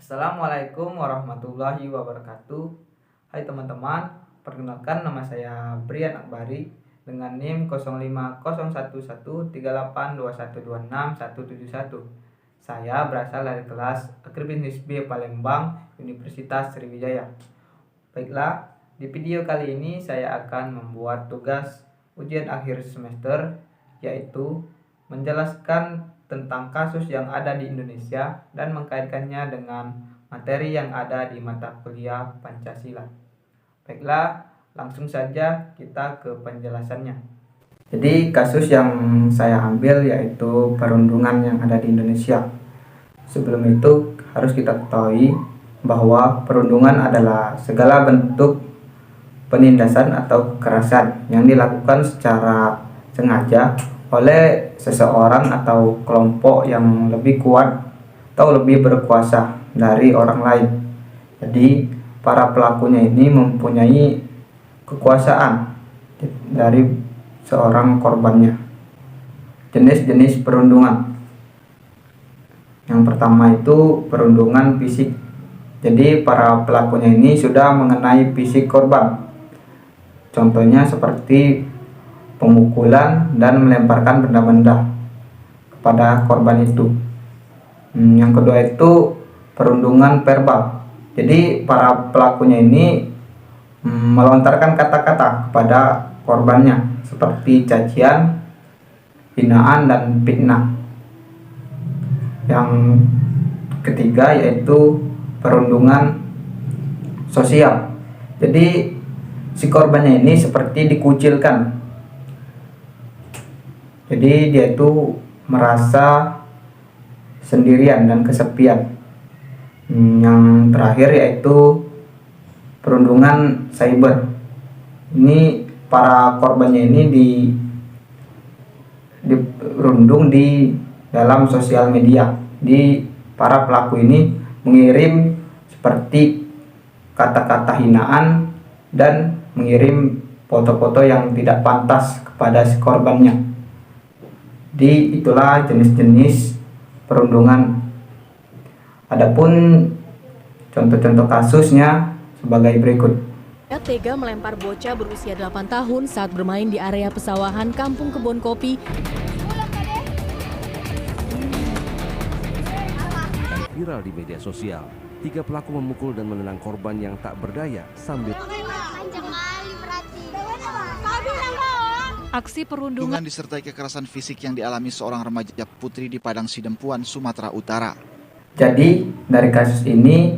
Assalamualaikum warahmatullahi wabarakatuh. Hai teman-teman, perkenalkan nama saya Brian Akbari dengan NIM 05011382126171. Saya berasal dari kelas Agribisnis B Palembang, Universitas Sriwijaya. Baiklah, di video kali ini saya akan membuat tugas ujian akhir semester, yaitu menjelaskan tentang kasus yang ada di Indonesia dan mengkaitkannya dengan materi yang ada di mata kuliah Pancasila. Baiklah, langsung saja kita ke penjelasannya. Jadi kasus yang saya ambil yaitu perundungan yang ada di Indonesia. Sebelum itu harus kita ketahui bahwa perundungan adalah segala bentuk penindasan atau kekerasan yang dilakukan secara sengaja oleh seseorang atau kelompok yang lebih kuat atau lebih berkuasa dari orang lain. Jadi para pelakunya ini mempunyai kekuasaan dari seorang korbannya. Jenis-jenis perundungan. Yang pertama itu perundungan fisik. Jadi para pelakunya ini sudah mengenai fisik korban. Contohnya seperti pemukulan dan melemparkan benda-benda kepada korban itu. Yang kedua itu perundungan verbal. Jadi para pelakunya ini melontarkan kata-kata kepada korbannya seperti cacian, hinaan, dan fitnah. Yang ketiga yaitu perundungan sosial. Jadi si korbannya ini seperti dikucilkan. Jadi dia itu merasa sendirian dan kesepian. Yang terakhir yaitu perundungan cyber. Ini para korbannya ini dirundung di dalam sosial media. Di para pelaku ini mengirim seperti kata-kata hinaan dan mengirim foto-foto yang tidak pantas kepada si korbannya. Itulah jenis-jenis perundungan. Adapun contoh-contoh kasusnya sebagai berikut. Tega melempar bocah berusia 8 tahun saat bermain di area pesawahan Kampung Kebon Kopi. Viral di media sosial, 3 pelaku memukul dan menendang korban yang tak berdaya sambil Aksi perundungan disertai kekerasan fisik yang dialami seorang remaja putri di Padang Sidempuan, Sumatera Utara. Jadi dari kasus ini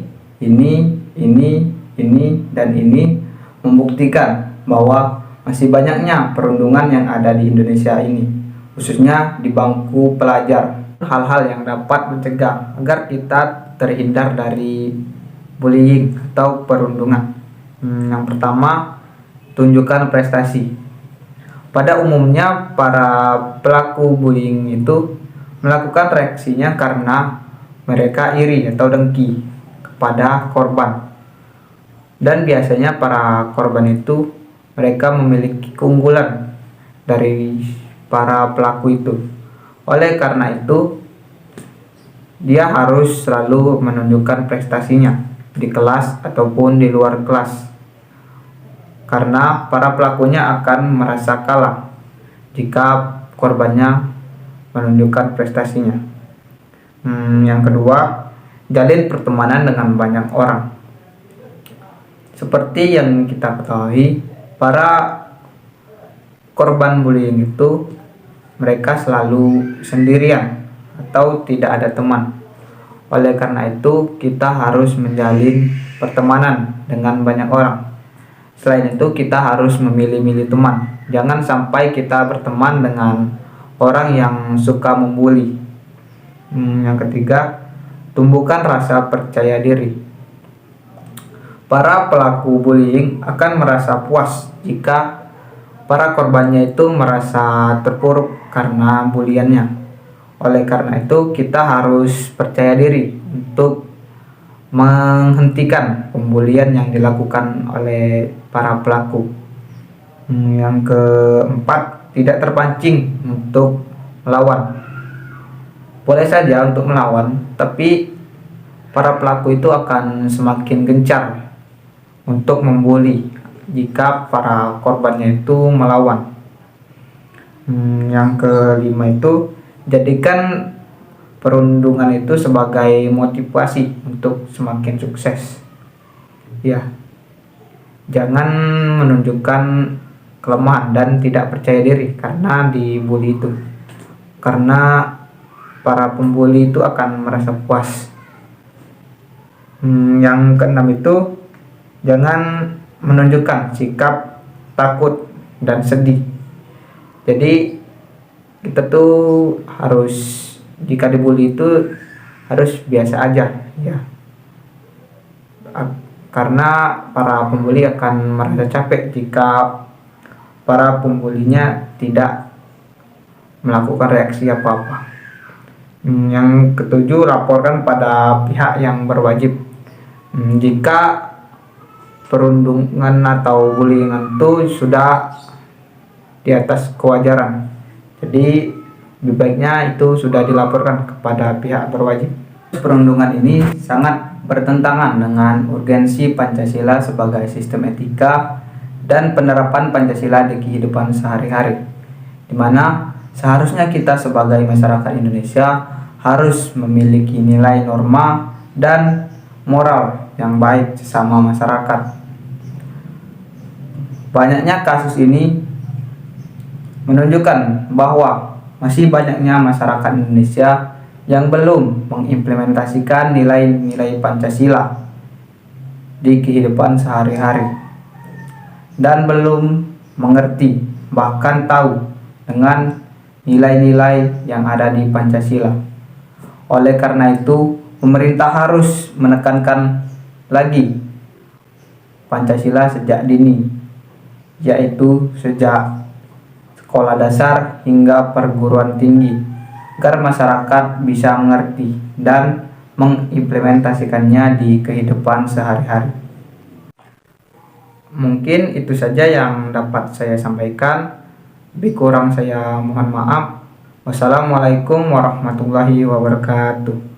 dan ini membuktikan bahwa masih banyaknya perundungan yang ada di Indonesia ini, khususnya di bangku pelajar. Hal-hal yang dapat mencegah agar kita terhindar dari bullying atau perundungan. Yang pertama, tunjukkan prestasi. Pada umumnya para pelaku bullying itu melakukan reaksinya karena mereka iri atau dengki kepada korban. Dan biasanya para korban itu mereka memiliki keunggulan dari para pelaku itu. Oleh karena itu dia harus selalu menunjukkan prestasinya di kelas ataupun di luar kelas. Karena para pelakunya akan merasa kalah jika korbannya menunjukkan prestasinya. Yang kedua, jalin pertemanan dengan banyak orang. Seperti yang kita ketahui, para korban bullying itu mereka selalu sendirian atau tidak ada teman. Oleh karena itu, kita harus menjalin pertemanan dengan banyak orang. Selain itu, kita harus memilih-milih teman. Jangan sampai kita berteman dengan orang yang suka membuli. Yang ketiga, tumbuhkan rasa percaya diri. Para pelaku bullying akan merasa puas jika para korbannya itu merasa terpuruk karena buliannya. Oleh karena itu, kita harus percaya diri untuk menghentikan pembulian yang dilakukan oleh para pelaku. Yang keempat, tidak terpancing untuk melawan. Boleh saja untuk melawan, tapi para pelaku itu akan semakin gencar untuk membuli jika para korbannya itu melawan. Yang kelima itu, jadikan perundungan itu sebagai motivasi untuk semakin sukses. Ya, jangan menunjukkan kelemahan dan tidak percaya diri karena dibully itu. Karena para pembuli itu akan merasa puas. Yang keenam itu, jangan menunjukkan sikap takut dan sedih. Jadi kita tuh harus, jika dibully itu harus biasa aja ya. Karena para pembuli akan merasa capek jika para pembulinya tidak melakukan reaksi apa-apa. Yang ketujuh, laporkan pada pihak yang berwajib. Jika perundungan atau bullying itu sudah di atas kewajaran, jadi lebih baiknya itu sudah dilaporkan kepada pihak berwajib. Perundungan ini sangat bertentangan dengan urgensi Pancasila sebagai sistem etika dan penerapan Pancasila di kehidupan sehari-hari, di mana seharusnya kita sebagai masyarakat Indonesia harus memiliki nilai norma dan moral yang baik sesama masyarakat. Banyaknya kasus ini menunjukkan bahwa masih banyaknya masyarakat Indonesia yang belum mengimplementasikan nilai-nilai Pancasila di kehidupan sehari-hari dan belum mengerti, bahkan tahu dengan nilai-nilai yang ada di Pancasila. Oleh karena itu, pemerintah harus menekankan lagi Pancasila sejak dini, yaitu sejak sekolah dasar hingga perguruan tinggi, agar masyarakat bisa mengerti dan mengimplementasikannya di kehidupan sehari-hari. Mungkin itu saja yang dapat saya sampaikan. Lebih kurang saya mohon maaf. Wassalamualaikum warahmatullahi wabarakatuh.